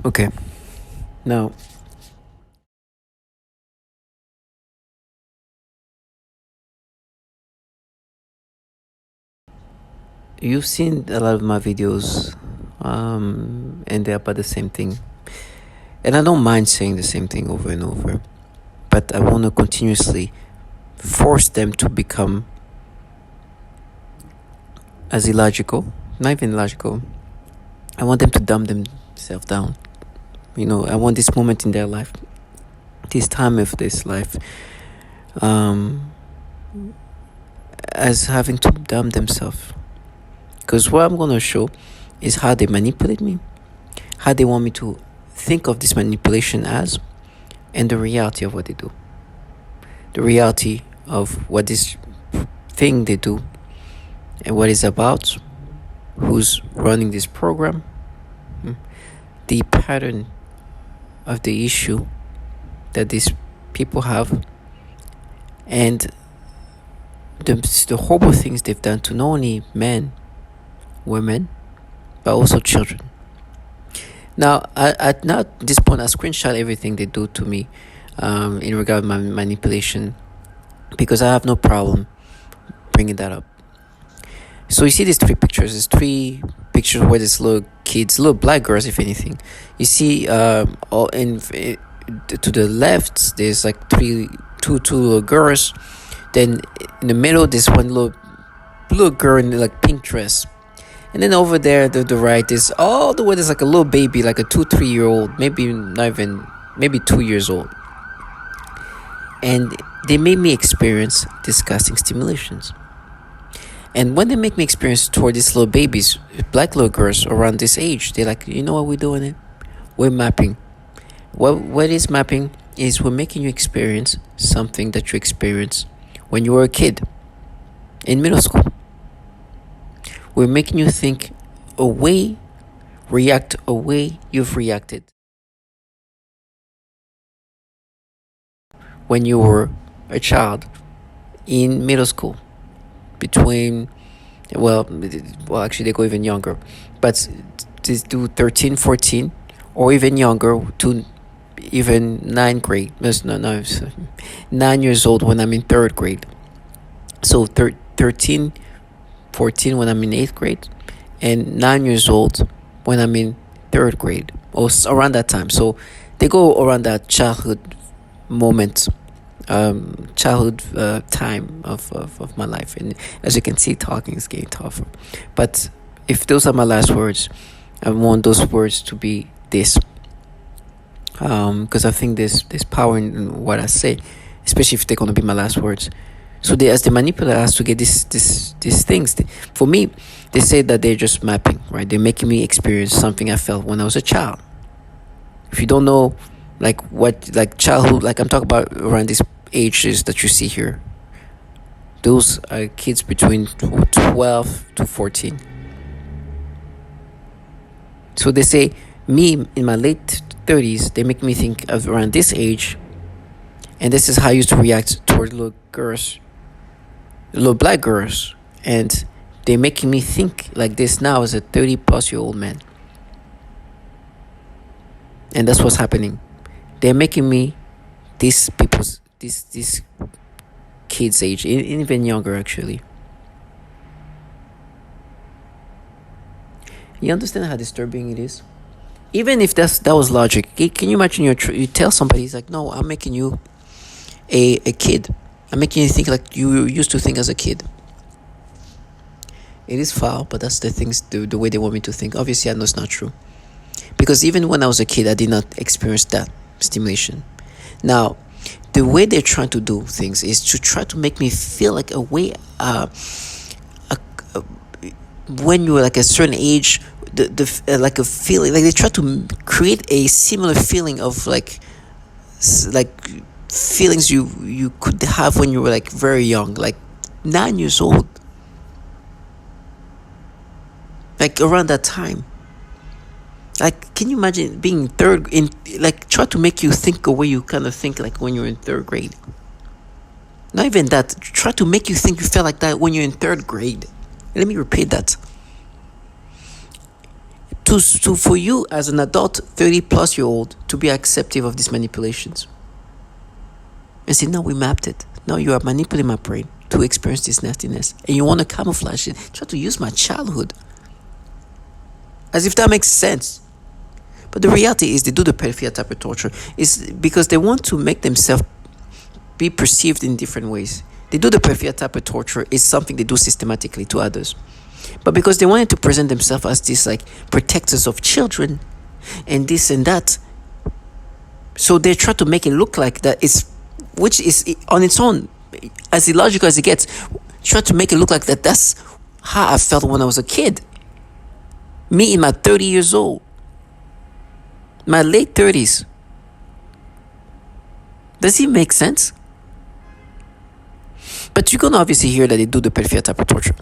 Okay. Now, you've seen a lot of my videos, and they're about the same thing. And I don't mind saying the same thing over and over, but I want to continuously force them to become as illogical, not even logical. I want them to dumb themselves down. I want this moment in their life, this time of this life, um, as having to dumb themselves. Because what I'm going to show is how they manipulate me, how they want me to think of this manipulation as, and the reality of what they do. The reality of what this thing they do and what it's about, who's running this program, the pattern of the issue that these people have, and the horrible things they've done to not only men, women, but also children. Now, at this point, I screenshot everything they do to me in regard to my manipulation, because I have no problem bringing that up. So you see these three pictures. There's three pictures where there's little kids, little black girls, if anything. You see, all to the left, there's like two little girls. Then in the middle, there's one little girl in like pink dress. And then over there, the right, is all the way there's like a little baby, like a 2-3 year old, maybe not even, maybe 2 years old. And they made me experience disgusting stimulations. And when they make me experience toward these little babies, black little girls around this age, they're like, you know what we're doing it? We're mapping. What is mapping is we're making you experience something that you experienced when you were a kid in middle school. We're making you think a way, react a way you've reacted when you were a child in middle school. Actually they go even younger, but just do 13, 14, or even younger to even 9th grade. No, 9 years old when I'm in 3rd grade. So 13, 14 when I'm in 8th grade, and 9 years old when I'm in 3rd grade, or around that time. So they go around that childhood moment, childhood time of my life. And as you can see, talking is getting tougher. But if those are my last words, I want those words to be this, because I think there's power in what I say, especially if they're going to be my last words. So they, as the manipulator, has to get these things. For me, they say that they're just mapping, right? They're making me experience something I felt when I was a child. If you don't know, like childhood, like I'm talking about around these ages that you see here, those are kids between 12 to 14. So they say me in my late 30s, they make me think of around this age, and this is how I used to react toward little girls, little black girls, and they're making me think like this now as a 30-plus-year-old man. And that's what's happening. They're making me these kids' age, even younger actually. You understand how disturbing it is? Even if that was logic, can you imagine you tell somebody, it's like, no, I'm making you a kid. I'm making you think like you used to think as a kid. It is foul, but that's the way they want me to think. Obviously, I know it's not true. Because even when I was a kid, I did not experience that stimulation. Now, the way they're trying to do things is to try to make me feel like a way, when you were like a certain age, like a feeling, like they try to create a similar feeling of like feelings you could have when you were like very young, like 9 years old, like around that time. Like, can you imagine being try to make you think the way you kind of think like when you're in 3rd grade. Not even that, try to make you think you felt like that when you're in 3rd grade. Let me repeat that. for you as an adult 30 plus year old to be acceptive of these manipulations and say, no, we mapped it. No, you are manipulating my brain to experience this nastiness, and you want to camouflage it, try to use my childhood as if that makes sense. But the reality is, they do the pedophilia type of torture is because they want to make themselves be perceived in different ways. They do the pedophilia type of torture is something they do systematically to others, but because they wanted to present themselves as these like protectors of children and this and that, so they try to make it look like that is, which is on its own as illogical as it gets, try to make it look like that that's how I felt when I was a kid. Me in my 30 years old, my late 30s. Does it make sense? But you're going to obviously hear that they do the pedophilia type of torture.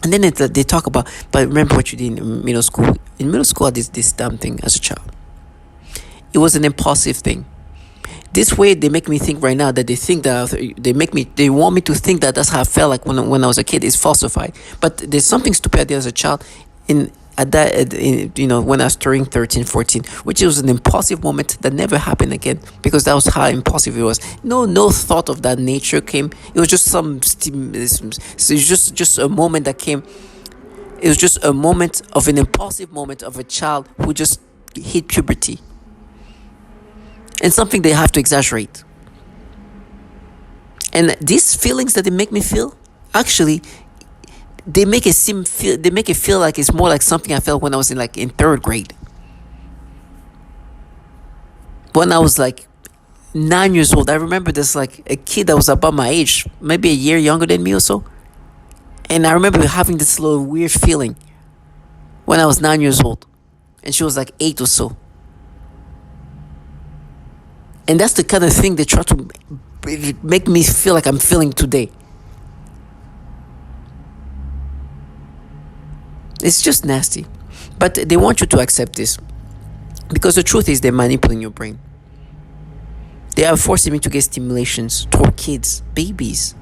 And then they talk about, but remember what you did in middle school. In middle school, I did this damn thing as a child. It was an impulsive thing. This way, they make me think right now that they think that they want me to think that that's how I felt like when I was a kid. Is falsified. But there's something stupid I did as a child when I was turning 13, 14, which was an impulsive moment that never happened again, because that was how impulsive it was. No thought of that nature came. It was just it was just a moment that came. It was just a moment of an impulsive moment of a child who just hit puberty. And something they have to exaggerate. And these feelings that they make me feel, actually, they make it feel like it's more like something I felt when I was in third grade. When I was like 9 years old, I remember there's like a kid that was about my age, maybe a year younger than me or so. And I remember having this little weird feeling when I was 9 years old. And she was like 8 or so. And that's the kind of thing they try to make me feel like I'm feeling today. It's just nasty. But they want you to accept this, because the truth is they're manipulating your brain. They are forcing me to get stimulations toward kids, babies.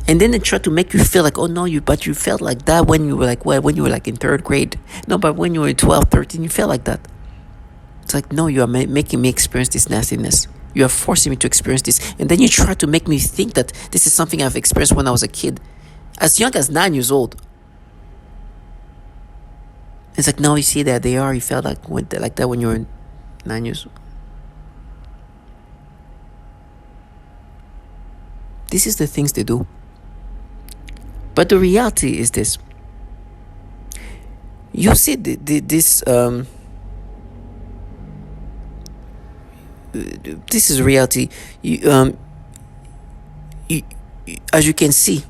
And then they try to make you feel like, oh no, but you felt like that when you were like in third grade. No, but when you were 12, 13, you felt like that. It's like, no, you are making me experience this nastiness. You are forcing me to experience this. And then you try to make me think that this is something I've experienced when I was a kid. As young as 9 years old. It's like, no, you see that you felt like that when you were 9 years old. This is the things they do. But the reality is this. You see this this is reality. As you can see,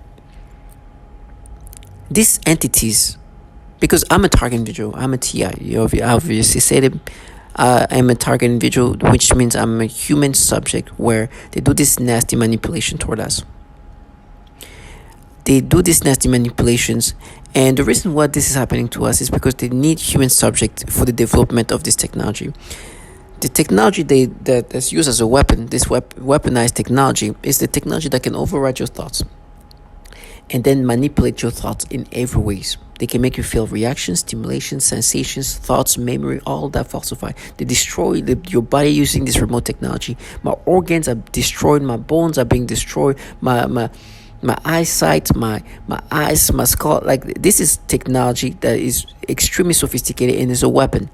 these entities, because I'm a target individual, I'm a TI. You obviously said it. I'm a target individual, which means I'm a human subject where they do this nasty manipulation toward us. They do these nasty manipulations, and the reason why this is happening to us is because they need human subject for the development of this technology. The technology that's used as a weapon, this weaponized technology, is the technology that can override your thoughts and then manipulate your thoughts in every ways. They can make you feel reactions, stimulations, sensations, thoughts, memory, all that falsified. They destroy your body using this remote technology. My organs are destroyed, my bones are being destroyed, my eyesight, my eyes, my skull. Like, this is technology that is extremely sophisticated and is a weapon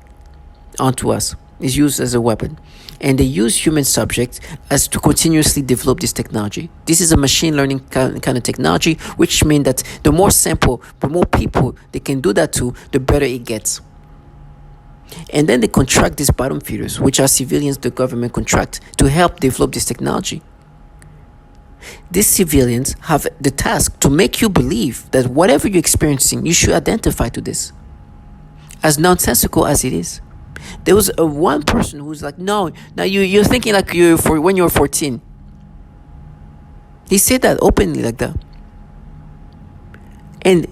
onto us. Is used as a weapon, and they use human subjects as to continuously develop this technology. This is a machine learning kind of technology, which means that the more sample, the more people they can do that to, the better it gets. And then they contract these bottom feeders, which are civilians the government contract to help develop this technology. These civilians have the task to make you believe that whatever you're experiencing, you should identify to this, as nonsensical as it is. There was one person who was like, no, now you're thinking like when you were 14. He said that openly like that. And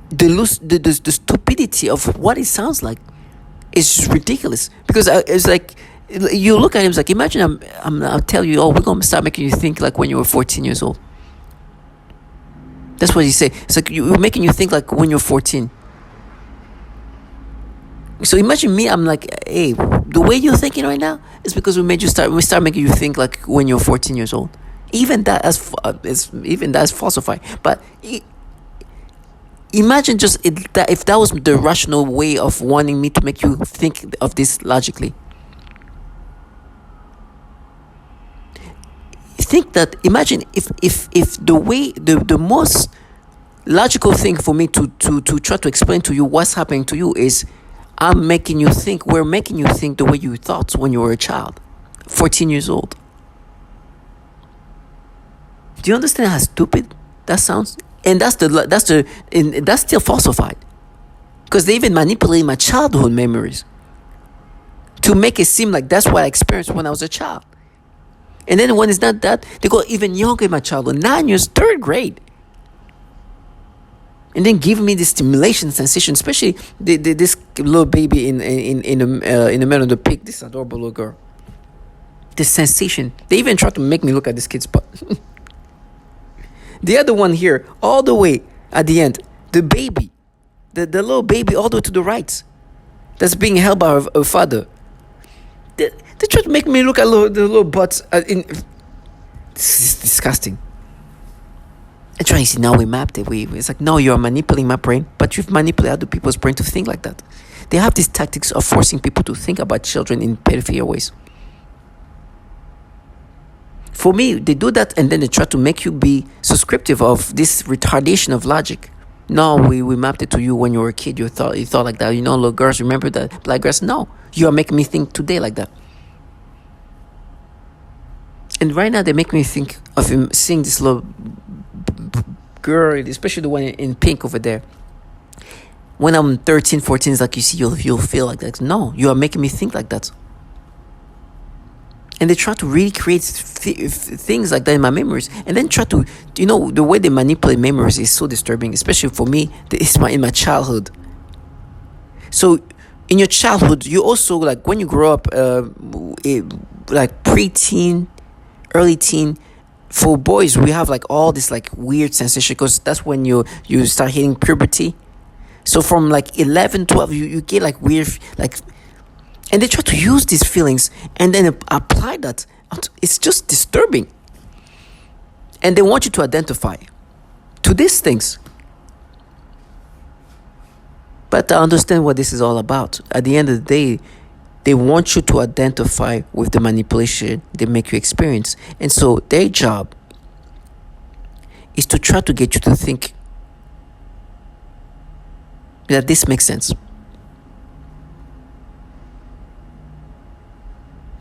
the stupidity of what it sounds like is just ridiculous. Because it's like, you look at him, it's like, imagine I'll tell you, we're going to start making you think like when you were 14 years old. That's what he said. It's like, we're making you think like when you're 14. So imagine me, I'm like, hey, the way you're thinking right now is because we start making you think like when you're 14 years old. Even that even that's falsified. But imagine just that if that was the rational way of wanting me to make you think of this logically. Think that, imagine if the way the most logical thing for me to try to explain to you what's happening to you is we're making you think the way you thought when you were a child, 14 years old. Do you understand how stupid that sounds? And that's still falsified, because they even manipulate my childhood memories to make it seem like that's what I experienced when I was a child. And then when it's not that, they go even younger in my childhood, 9 years, third grade. And then give me this stimulation sensation, especially this little baby in the middle of the pic, this adorable little girl. The sensation. They even try to make me look at this kid's butt. The other one here, all the way at the end, the baby, the little baby all the way to the right, that's being held by a father. They try to make me look at the little butts. This is disgusting. And trying to see, now we mapped it. It's like, no, you're manipulating my brain, but you've manipulated other people's brain to think like that. They have these tactics of forcing people to think about children in pedophilia ways. For me, they do that, and then they try to make you be subscriptive of this retardation of logic. No, we mapped it to you when you were a kid. You thought like that. You know, little girls, remember that? Black girls, no. You are making me think today like that. And right now, they make me think of him seeing this little girl, especially the one in pink over there. When I'm 13, 14, it's like, you see, you'll feel like that. No, you are making me think like that. And they try to recreate things like that in my memories, and then try to, the way they manipulate memories is so disturbing, especially for me. It's in my childhood. So in your childhood, you also, like, when you grow up, like pre-teen, early teen, for boys, we have like all this like weird sensation, because that's when you start hitting puberty. So from like 11, 12, you get like weird, like, and they try to use these feelings and then apply that. It's just disturbing. And they want you to identify to these things. But I understand what this is all about. At the end of the day, they want you to identify with the manipulation they make you experience. And so their job is to try to get you to think that this makes sense.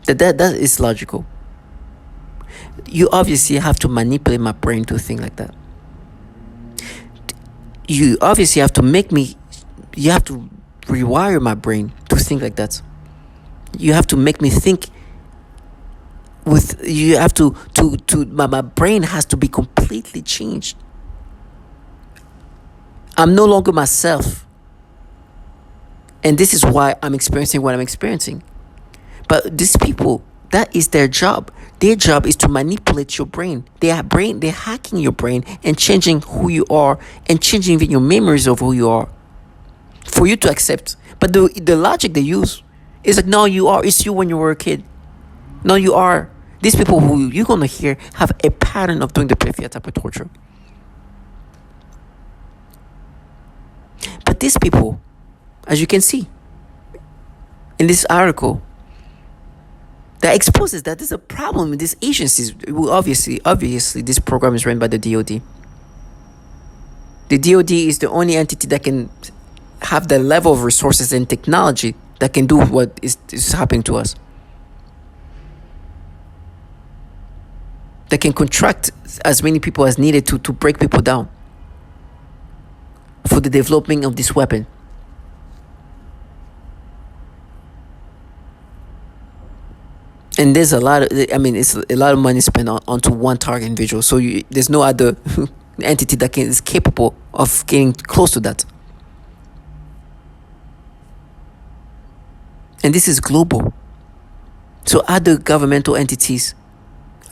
That is logical. You obviously have to manipulate my brain to think like that. You obviously have to you have to rewire my brain to think like that. You have to make me think my brain has to be completely changed. I'm no longer myself. And this is why I'm experiencing what I'm experiencing. But these people, that is their job. Their job is to manipulate your brain. They're hacking your brain and changing who you are, and changing even your memories of who you are, for you to accept. But the logic they use is like, no, it's you when you were a kid. No, you are. These people who you're going to hear have a pattern of doing the pedophilia type of torture. But these people, as you can see in this article, that exposes that there's a problem with these agencies. Well, obviously, this program is run by the DOD. The DOD is the only entity that can have the level of resources and technology that can do what is happening to us. That can contract as many people as needed to break people down for the development of this weapon. And there's it's a lot of money spent onto one target individual. So there's no other entity that is capable of getting close to that. And this is global. So other governmental entities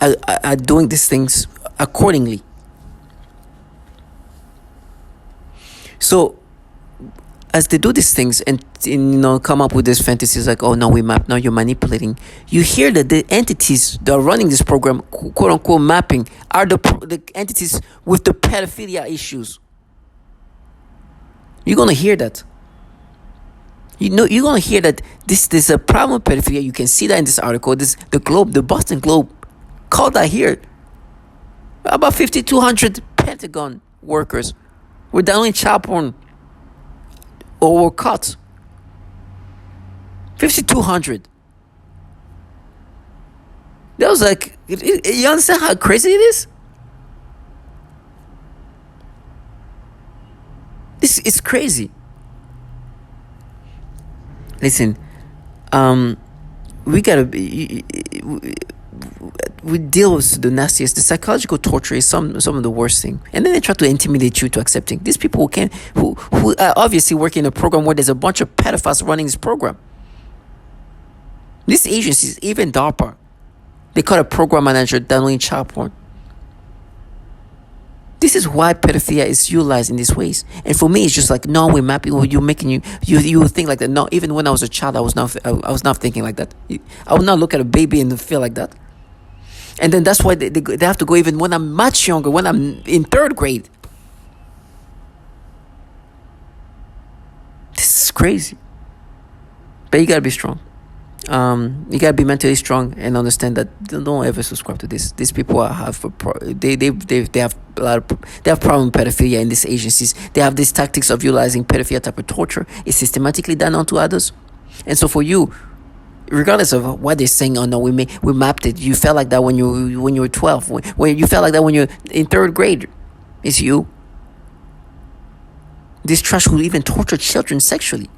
are doing these things accordingly. So as they do these things and come up with these fantasies like, oh no, we map, now you're manipulating, you hear that the entities that are running this program, quote unquote mapping, are the entities with the pedophilia issues. You're gonna hear that. You're gonna hear that there's a problem with pedophilia. You can see that in this article. The Boston Globe called that here. About 5,200 Pentagon workers were downloading child porn or were caught. 5,200. That was like, you understand how crazy it is? This is crazy. Listen, we gotta be. We deal with the nastiest. The psychological torture is some of the worst thing, and then they try to intimidate you to accepting. These people who are obviously working in a program where there's a bunch of pedophiles running this program. These agencies, even DARPA, they call a program manager downloading child porn. This is why pedophilia is utilized in these ways. And for me, it's just like, no, we're mapping. You're making you think like that. No, even when I was a child, I was not thinking like that. I would not look at a baby and feel like that. And then that's why they have to go even when I'm much younger, when I'm in third grade. This is crazy. But you gotta be strong. You gotta be mentally strong and understand that don't ever subscribe to this. These people have a lot of they have problem with pedophilia in these agencies. They have these tactics of utilizing pedophilia type of torture. It's systematically done onto others, and so for you, regardless of what they're saying, oh no, we mapped it. You felt like that when you were 12. When you felt like that when you're in third grade, it's you. This trash will even torture children sexually.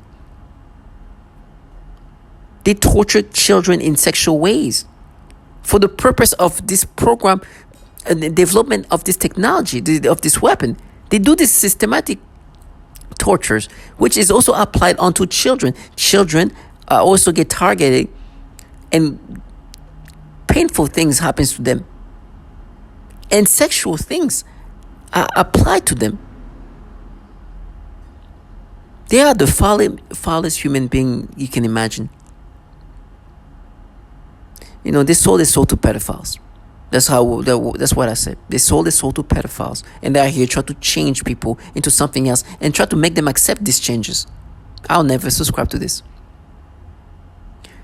They torture children in sexual ways for the purpose of this program and the development of this technology, of this weapon. They do this systematic tortures, which is also applied onto children. Children also get targeted and painful things happens to them. And sexual things are applied to them. They are the foulest human being you can imagine. They sold their soul to pedophiles. That's what I said. They sold their soul to pedophiles, and they are here trying to change people into something else and try to make them accept these changes. I'll never subscribe to this.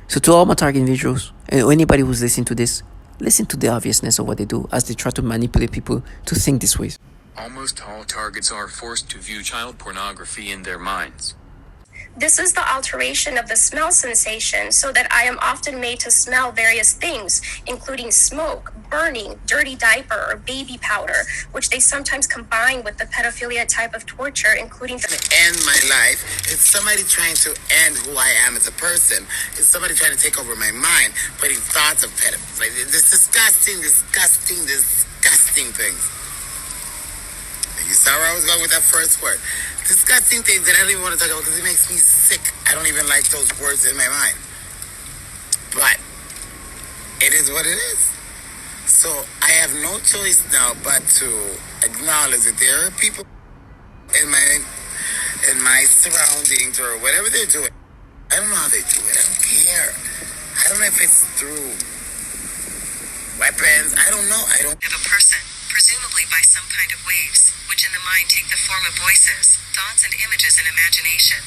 So to all my target individuals and anybody who's listening to this, listen to the obviousness of what they do as they try to manipulate people to think this way. Almost all targets are forced to view child pornography in their minds. This is the alteration of the smell sensation, so that I am often made to smell various things, including smoke, burning, dirty diaper, or baby powder, which they sometimes combine with the pedophilia type of torture, including the end my life. It's somebody trying to end who I am as a person. It's somebody trying to take over my mind, putting thoughts of pedophilia. This disgusting things. You saw where I was going with that first word. Disgusting things that I don't even want to talk about because it makes me sick. I don't even like those words in my mind. But it is what it is. So I have no choice now but to acknowledge that there are people in my surroundings or whatever they're doing. I don't know how they do it. I don't care. I don't know if it's through weapons. I don't know. I don't. Of a person, presumably by some kind of waves, which in the mind take the form of voices, thoughts, and images in imagination.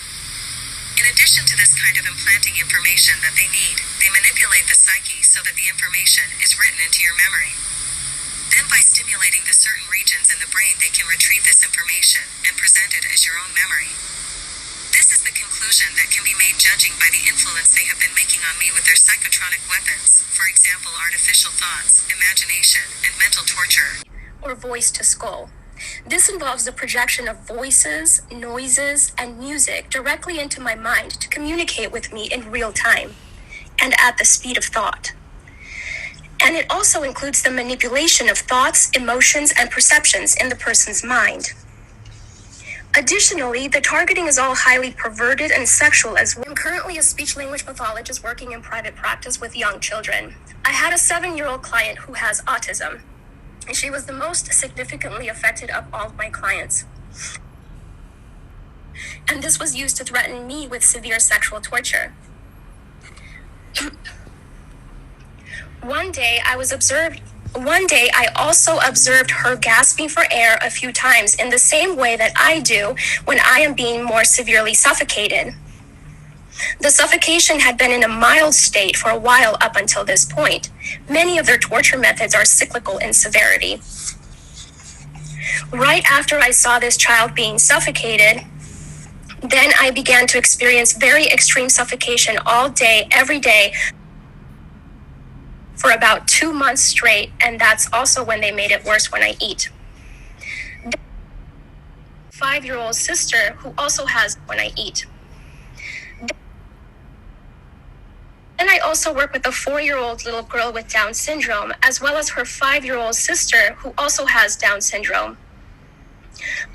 In addition to this kind of implanting information that they need, they manipulate the psyche so that the information is written into your memory. Then by stimulating the certain regions in the brain, they can retrieve this information and present it as your own memory. This is the conclusion that can be made judging by the influence they have been making on me with their psychotronic weapons, for example, artificial thoughts, imagination, and mental torture. or voice to skull. This involves the projection of voices, noises, and music directly into my mind to communicate with me in real time and at the speed of thought. And it also includes the manipulation of thoughts, emotions, and perceptions in the person's mind. Additionally, the targeting is all highly perverted and sexual as well. I'm currently a speech-language pathologist working in private practice with young children. I had a 7-year-old client who has autism, and she was the most significantly affected of all of my clients. and this was used to threaten me with severe sexual torture. One day I also observed her gasping for air a few times in the same way that I do when I am being more severely suffocated. The suffocation had been in a mild state for a while up until this point. Many of their torture methods are cyclical in severity. Right after I saw this child being suffocated, then I began to experience very extreme suffocation all day, every day, for about 2 months straight, and that's also when they made it worse when I eat. 5-year-old sister who also has when I eat. And I also work with a 4-year-old little girl with Down syndrome, as well as her 5-year-old sister who also has Down syndrome.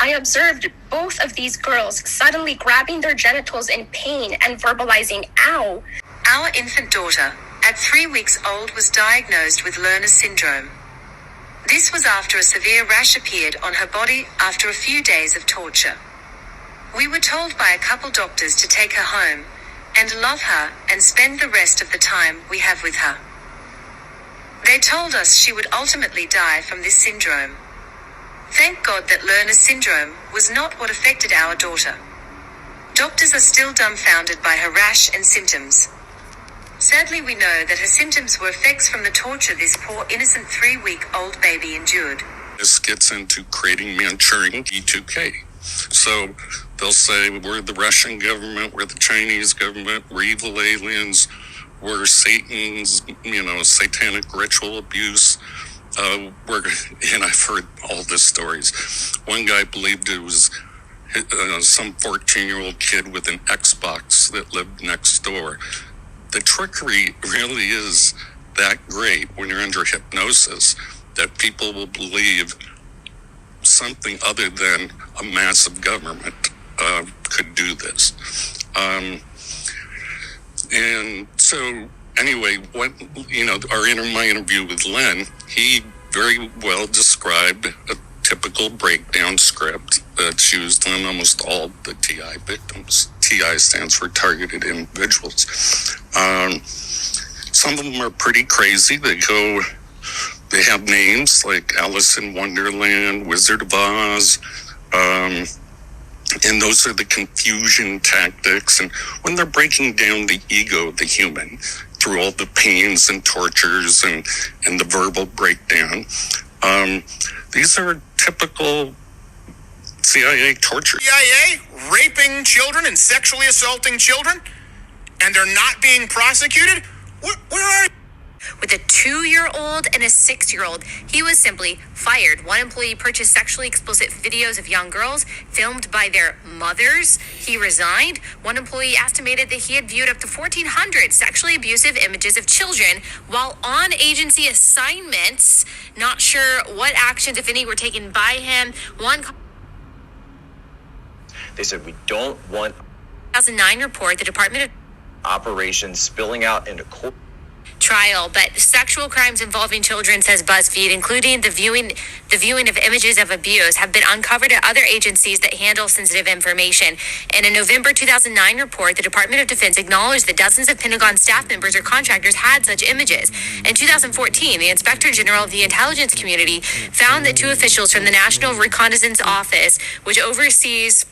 I observed both of these girls suddenly grabbing their genitals in pain and verbalizing, "Ow." Our infant daughter, at 3 weeks old, was diagnosed with Lerner syndrome. This was after a severe rash appeared on her body after a few days of torture. We were told by a couple doctors to take her home and love her and spend the rest of the time we have with her. They told us she would ultimately die from this syndrome. Thank God that Lerner syndrome was not what affected our daughter. Doctors are still dumbfounded by her rash and symptoms. Sadly, we know that her symptoms were effects from the torture this poor innocent 3-week-old baby endured. This gets into creating Manchurian P2K. So they'll say, we're the Russian government, we're the Chinese government, we're evil aliens, we're Satan's, satanic ritual abuse. And I've heard all the stories. One guy believed it was some 14-year-old kid with an Xbox that lived next door. The trickery really is that great when you're under hypnosis that people will believe something other than a massive government could do this. And so anyway, my interview with Len, he very well described a typical breakdown script that's used on almost all the TI victims. TI stands for targeted individuals. Some of them are pretty crazy. They have names like Alice in Wonderland, Wizard of Oz, and those are the confusion tactics. And when they're breaking down the ego of the human through all the pains and tortures and the verbal breakdown, these are typical CIA torture. CIA raping children and sexually assaulting children, and they're not being prosecuted? Where are you? With a 2-year-old and a 6-year-old, he was simply fired. One employee purchased sexually explicit videos of young girls filmed by their mothers. He resigned. One employee estimated that he had viewed up to 1,400 sexually abusive images of children while on agency assignments. Not sure what actions, if any, were taken by him. They said, we don't want 2009 report, the Department of operations spilling out into court. Trial, but sexual crimes involving children, says BuzzFeed, including the viewing of images of abuse, have been uncovered at other agencies that handle sensitive information. In a November 2009 report, the Department of Defense acknowledged that dozens of Pentagon staff members or contractors had such images. In 2014, the Inspector General of the Intelligence Community found that 2 officials from the National Reconnaissance Office, which oversees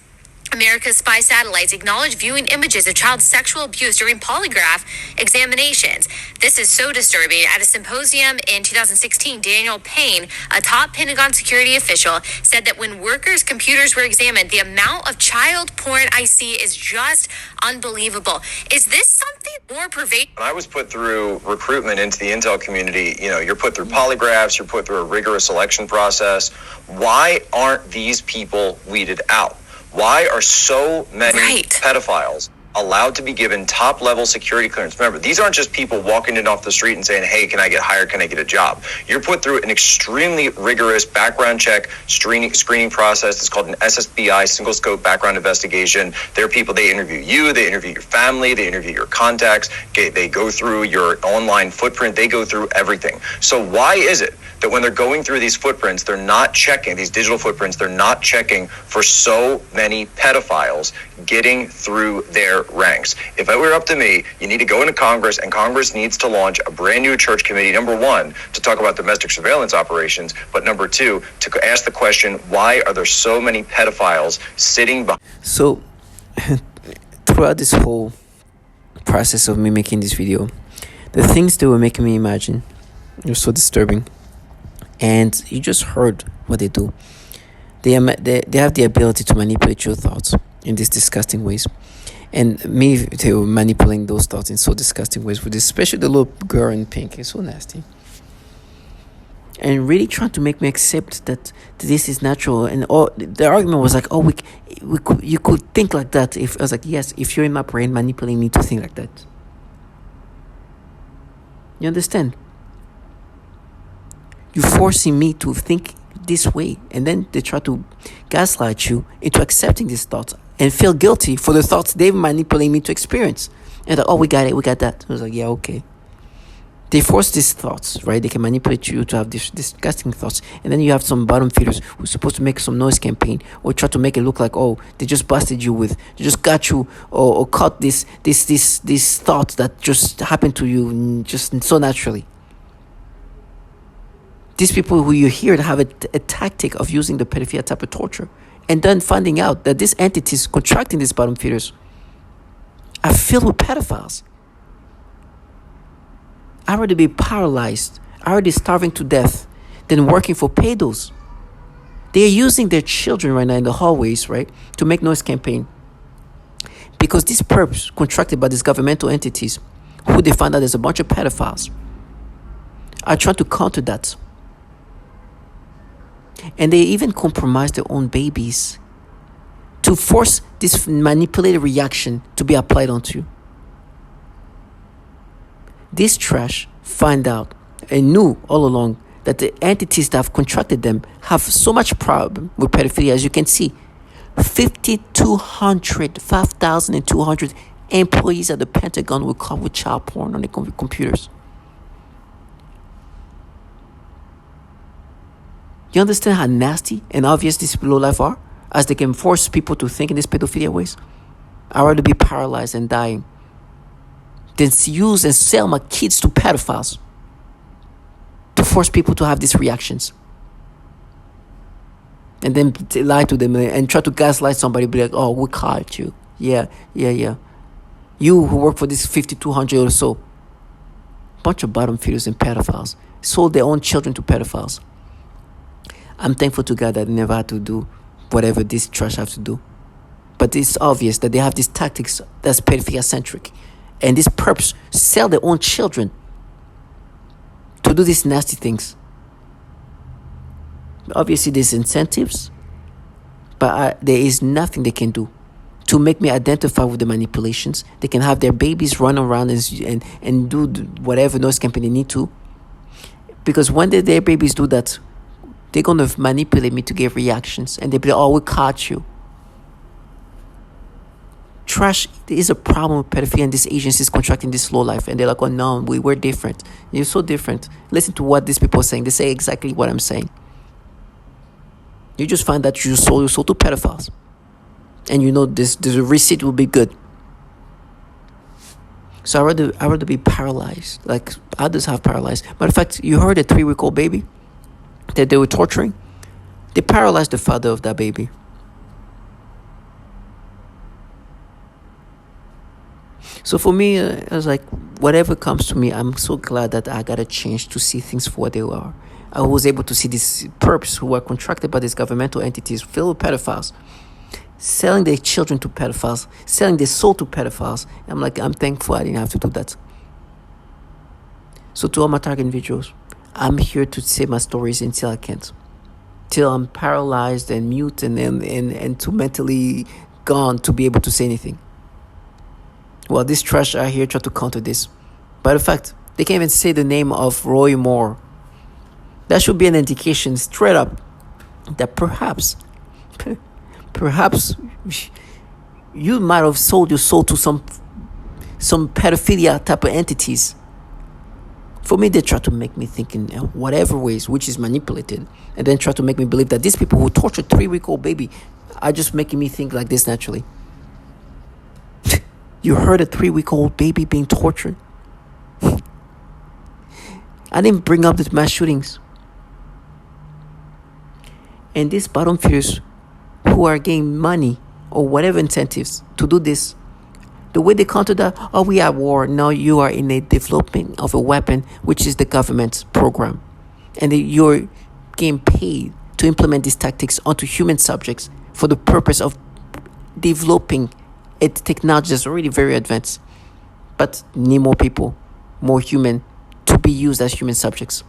America's spy satellites, acknowledged viewing images of child sexual abuse during polygraph examinations. This is so disturbing. At a symposium in 2016, Daniel Payne, a top Pentagon security official, said that when workers' computers were examined, the amount of child porn I see is just unbelievable. Is this something more pervasive? When I was put through recruitment into the intel community, you're put through polygraphs, you're put through a rigorous selection process. Why aren't these people weeded out? Why are so many pedophiles allowed to be given top-level security clearance? Remember, these aren't just people walking in off the street and saying, hey, can I get hired? Can I get a job? You're put through an extremely rigorous background check screening process. It's called an SSBI, single scope background investigation. There are people, they interview you, they interview your family, they interview your contacts, they go through your online footprint, they go through everything. So why is it that when they're going through these footprints, they're not checking these digital footprints. They're not checking for so many pedophiles getting through their ranks. If it were up to me, you need to go into Congress, and Congress needs to launch a brand new church committee, number one, to talk about domestic surveillance operations, but number two, to ask the question, why are there so many pedophiles sitting behind? So, throughout this whole process of me making this video, the things they were making me imagine were so disturbing. And you just heard what they do. They have the ability to manipulate your thoughts in these disgusting ways. And me, they were manipulating those thoughts in so disgusting ways, with especially the little girl in pink. It's so nasty. And really trying to make me accept that this is natural. And the argument was like, oh, you could think like that. If I was like, yes, if you're in my brain manipulating me to think like that. You understand? You're forcing me to think this way. And then they try to gaslight you into accepting these thoughts and feel guilty for the thoughts they've manipulated me to experience. And like, oh, we got it, we got that. I was like, yeah, okay. They force these thoughts, right? They can manipulate you to have these disgusting thoughts. And then you have some bottom feeders who's supposed to make some noise campaign or try to make it look like, oh, they just busted you with, they just got you or caught this thought that just happened to you just so naturally. These people who you hear have a tactic of using the pedophilia type of torture, and then finding out that these entities contracting these bottom feeders are filled with pedophiles. I'd rather be paralyzed, already starving to death, than working for pedos. They are using their children right now in the hallways, right, to make noise campaign. Because these perps contracted by these governmental entities, who they found out there's a bunch of pedophiles, are trying to counter that. And they even compromise their own babies to force this manipulated reaction to be applied onto you. This trash find out and knew all along that the entities that have contracted them have so much problem with pedophilia. As you can see, 5,200 employees at the Pentagon were caught with child porn on their computers. You understand how nasty and obvious these low life are? As they can force people to think in these pedophilia ways? I'd rather be paralyzed and dying than use and sell my kids to pedophiles to force people to have these reactions. And then lie to them and try to gaslight somebody, be like, oh, we caught you. Yeah. You who work for this 5,200 or so. Bunch of bottom feeders and pedophiles. Sold their own children to pedophiles. I'm thankful to God that I never had to do whatever this trash have to do. But it's obvious that they have these tactics that's pedophilia-centric. And these perps sell their own children to do these nasty things. Obviously, there's incentives, but there is nothing they can do to make me identify with the manipulations. They can have their babies run around and do whatever noise campaign they need to. Because when their babies do that, they're going to manipulate me to get reactions. And they'll be like, oh, we caught you. Trash is a problem with pedophilia and these agencies contracting this slow life. And they're like, oh, no, we're different. You're so different. Listen to what these people are saying. They say exactly what I'm saying. You just find that you sold to pedophiles. And you know this receipt will be good. So I'd rather be paralyzed. Like others have paralyzed. Matter of fact, you heard a 3-week-old baby that they were torturing? They paralyzed the father of that baby. So for me, I was like, whatever comes to me, I'm so glad that I got a chance to see things for what they are. I was able to see these perps who were contracted by these governmental entities filled with pedophiles, selling their children to pedophiles, selling their soul to pedophiles. I'm like, I'm thankful I didn't have to do that. So to all my target individuals, I'm here to say my stories until I can't. Till I'm paralyzed and mute and too mentally gone to be able to say anything. Well, this trash are here trying to counter this. By the fact, they can't even say the name of Roy Moore. That should be an indication straight up that perhaps you might have sold your soul to some pedophilia type of entities For me, they try to make me think in whatever ways, which is manipulated, and then try to make me believe that these people who tortured 3-week-old baby are just making me think like this naturally. You heard a 3-week-old baby being tortured? I didn't bring up the mass shootings. And these bottom feeders who are getting money or whatever incentives to do this, the way they counter that, oh, we are at war. Now you are in a development of a weapon, which is the government's program. And you're getting paid to implement these tactics onto human subjects for the purpose of developing a technology that's already very advanced, but need more people, more human, to be used as human subjects.